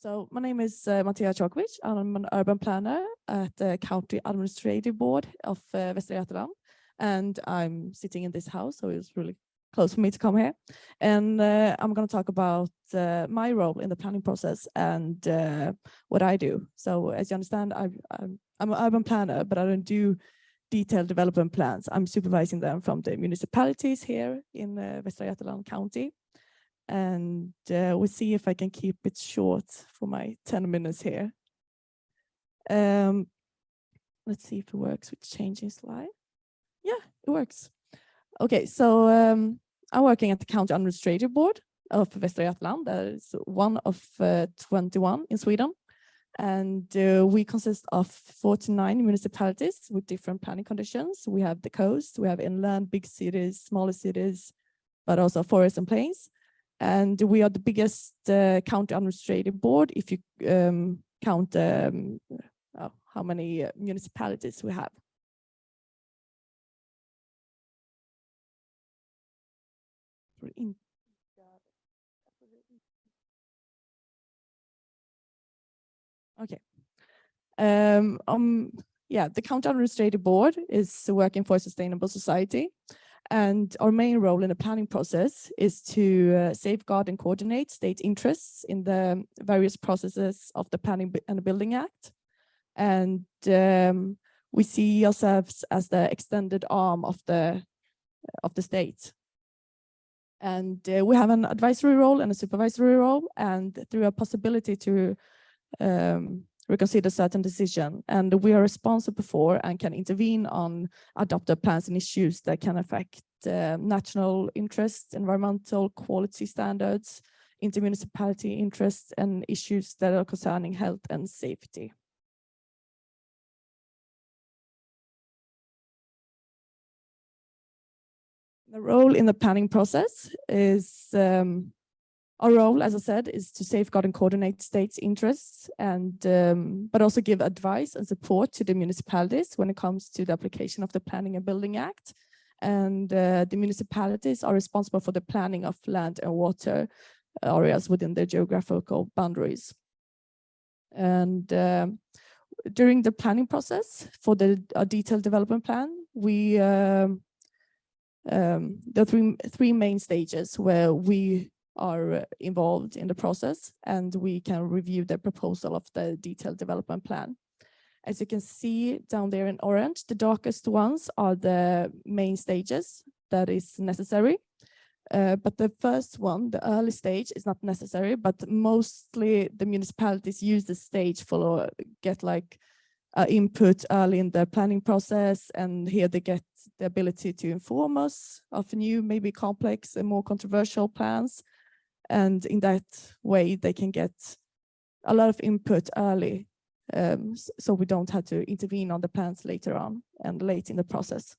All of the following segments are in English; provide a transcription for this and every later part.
So my name is Matea Corkovic. I'm an urban planner at the County Administrative Board of Västra Götaland. And I'm sitting in this house, so it's really close for me to come here. And I'm going to talk about my role in the planning process and what I do. So as you understand, I'm an urban planner, but I don't do detailed development plans. I'm supervising them from the municipalities here in Västra Götaland County. And we'll see if I can keep it short for my 10 minutes here. Let's see if it works with changing slide. Yeah, it works. Okay, so I'm working at the County Administrative Board of Västra Götaland. That is one of 21 in Sweden. And we consist of 49 municipalities with different planning conditions. We have the coast, we have inland, big cities, smaller cities, but also forests and plains. And we are the biggest county administrative board if you count how many municipalities we have. Okay. Yeah, the County Administrative Board is working for a sustainable society. And our main role in the planning process is to safeguard and coordinate state interests in the various processes of the Planning and Building Act. And we see ourselves as the extended arm of the state. And we have an advisory role and a supervisory role, and through a possibility to reconsider certain decision, and we are responsible for and can intervene on adopted plans and issues that can affect national interests, environmental quality standards, intermunicipality interests, and issues that are concerning health and safety. The role in the planning process is our role, as I said, is to safeguard and coordinate states' interests, and but also give advice and support to the municipalities when it comes to the application of the Planning and Building Act. And the municipalities are responsible for the planning of land and water areas within their geographical boundaries. And during the planning process for the detailed development plan, we there are three main stages where we are involved in the process, and we can review the proposal of the detailed development plan. As you can see down there in orange, the darkest ones are the main stages that is necessary. But the first one, the early stage, is not necessary, but mostly the municipalities use the stage for get like input early in the planning process, and here they get the ability to inform us of new, maybe complex and more controversial plans. And in that way, they can get a lot of input early, so we don't have to intervene on the plans later on and late in the process.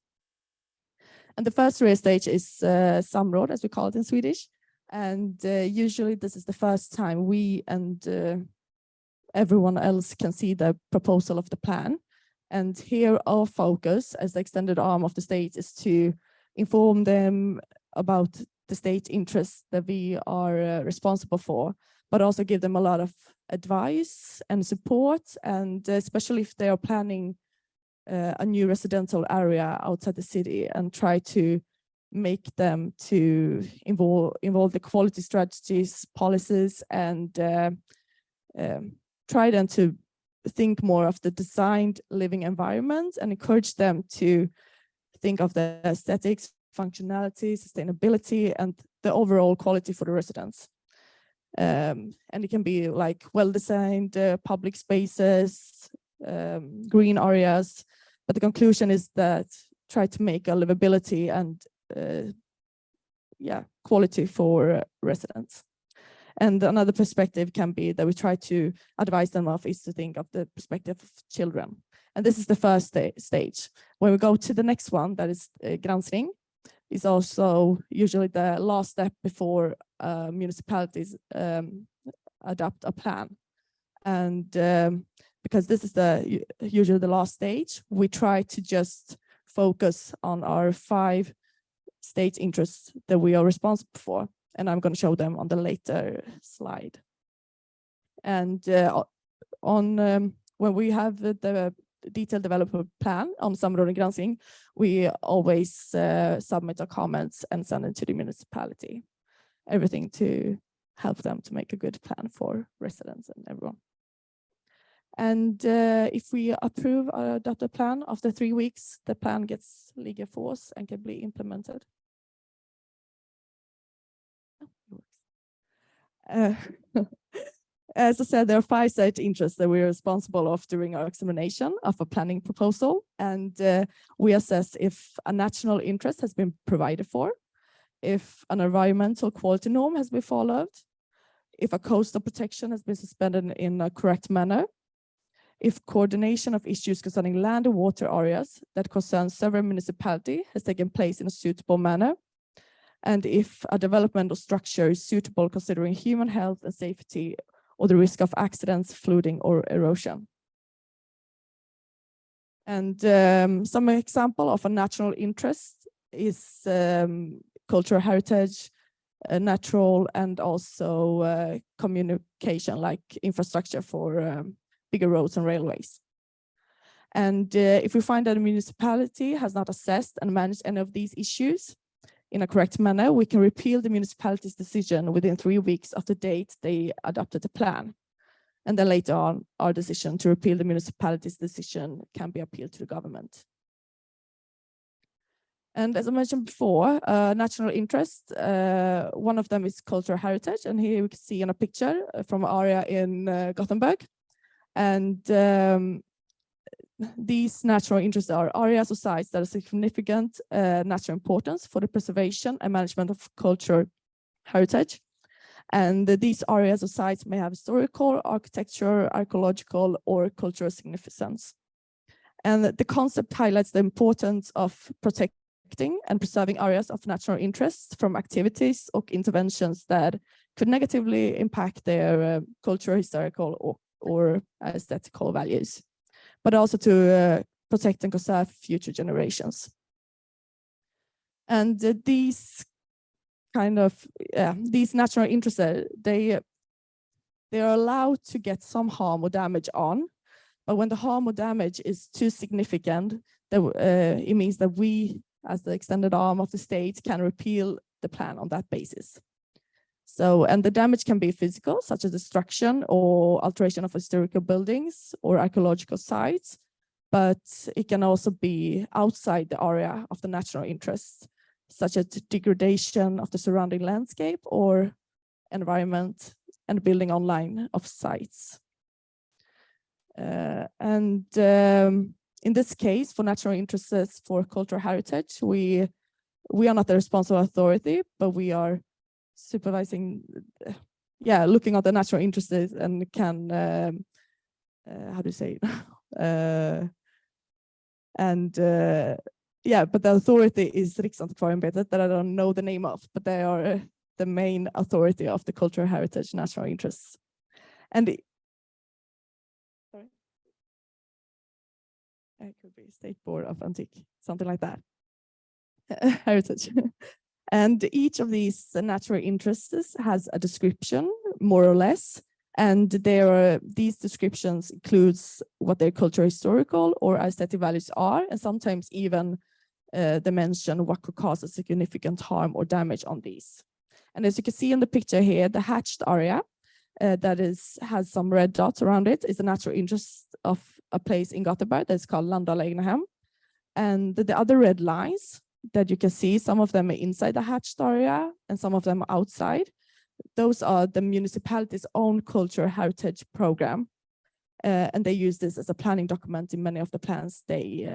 And the first real stage is samråd, as we call it in Swedish. And usually this is the first time we and everyone else can see the proposal of the plan. And here our focus as the extended arm of the state is to inform them about the state interests that we are responsible for, but also give them a lot of advice and support, and especially if they are planning a new residential area outside the city, and try to make them to involve the quality strategies, policies, and try them to think more of the designed living environment and encourage them to think of the aesthetics, functionality, sustainability, and the overall quality for the residents. And it can be like well-designed public spaces, green areas, but the conclusion is that try to make a livability and quality for residents. And another perspective can be that we try to advise them of is to think of the perspective of children. And this is the first stage. When we go to the next one, that is granskning, is also usually the last step before municipalities adopt a plan. And because this is usually the last stage, we try to just focus on our 5 state interests that we are responsible for. And I'm going to show them on the later slide. And when we have the detailed development plan on samråd och granskning, we always submit our comments and send it to the municipality. Everything to help them to make a good plan for residents and everyone. And if we approve or adopt a plan, after 3 weeks, the plan gets legal force and can be implemented. As I said, there are 5 state interests that we're responsible of during our examination of a planning proposal. And we assess if a national interest has been provided for, if an environmental quality norm has been followed, if a coastal protection has been suspended in a correct manner, if coordination of issues concerning land and water areas that concern several municipalities has taken place in a suitable manner, and if a development or structure is suitable considering human health and safety or the risk of accidents, flooding, or erosion. And some example of a national interest is cultural heritage, natural, and also communication, like infrastructure for bigger roads and railways. And if we find that a municipality has not assessed and managed any of these issues in a correct manner, we can repeal the municipality's decision within 3 weeks of the date they adopted the plan. And then later on, our decision to repeal the municipality's decision can be appealed to the government. And as I mentioned before, national interest, one of them is cultural heritage. And here we can see in a picture from an area in Gothenburg. And these natural interests are areas or sites that are significant natural importance for the preservation and management of cultural heritage. And these areas or sites may have historical, architectural, archaeological, or cultural significance. And the concept highlights the importance of protecting and preserving areas of natural interest from activities or interventions that could negatively impact their cultural, historical, or aesthetical values, but also to protect and conserve future generations. And these kind of these natural interests, they are allowed to get some harm or damage on, but when the harm or damage is too significant, it means that we, as the extended arm of the state, can repeal the plan on that basis. So, and the damage can be physical, such as destruction or alteration of historical buildings or archaeological sites, but it can also be outside the area of the natural interest, such as degradation of the surrounding landscape or environment and building online of sites. In this case, for natural interests for cultural heritage, we are not the responsible authority, but we are supervising, looking at the natural interests and can, how do you say it? But the authority is Riksantikvarieämbetet, that I don't know the name of, but they are the main authority of the cultural heritage national interests. And it could be State Board of Antique, something like that. Heritage. And each of these natural interests has a description, more or less, and these descriptions includes what their cultural, historical, or aesthetic values are, and sometimes even they mention what could cause a significant harm or damage on these. And as you can see in the picture here, the hatched area has some red dots around it is the natural interest of a place in Gothenburg that's called Landala Egnahem. And the other red lines that you can see, some of them are inside the hatched area and some of them are outside. Those are the municipality's own cultural heritage program. And they use this as a planning document in many of the plans they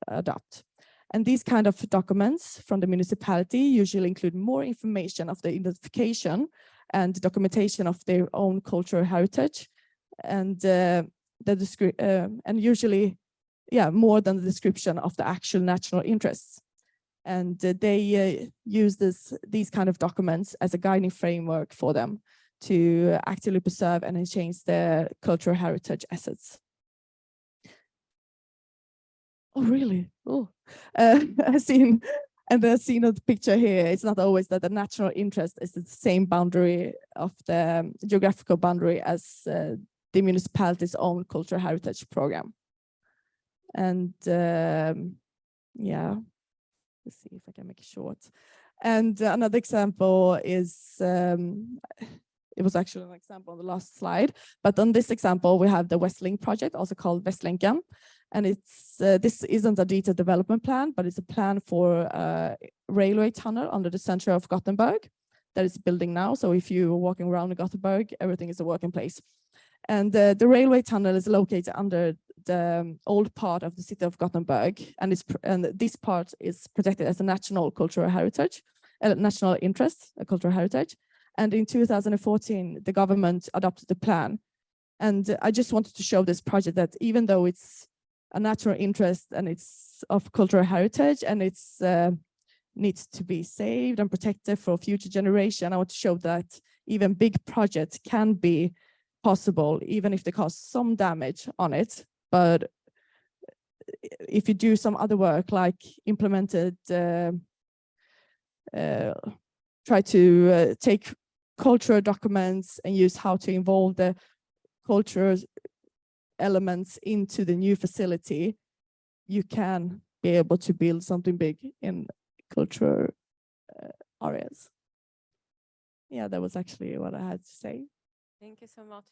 adopt. And these kind of documents from the municipality usually include more information of the identification and documentation of their own cultural heritage, and usually, more than the description of the actual national interests. And they use these kind of documents as a guiding framework for them to actively preserve and enhance their cultural heritage assets. Oh, really? Oh, I've seen And the scene of the picture here, it's not always that the natural interest is the same boundary of the geographical boundary as the municipality's own cultural heritage program. And yeah, let's see if I can make it short. And another example is, it was actually an example on the last slide, but on this example, we have the Westlink project, also called Västlänken. And it's this isn't a detailed development plan, but it's a plan for a railway tunnel under the center of Gothenburg that is building now. So if you're walking around in Gothenburg, everything is a working place. And the railway tunnel is located under the old part of the city of Gothenburg, and this part is protected as a national cultural heritage, national interest, a cultural heritage. And in 2014, the government adopted the plan. And I just wanted to show this project that even though it's a natural interest and it's of cultural heritage and it's needs to be saved and protected for future generation, I want to show that even big projects can be possible, even if they cause some damage on it. But if you do some other work, like implemented, try to take cultural documents and use how to involve the cultural elements into the new facility, you can be able to build something big in cultural areas. Yeah, that was actually what I had to say. Thank you so much.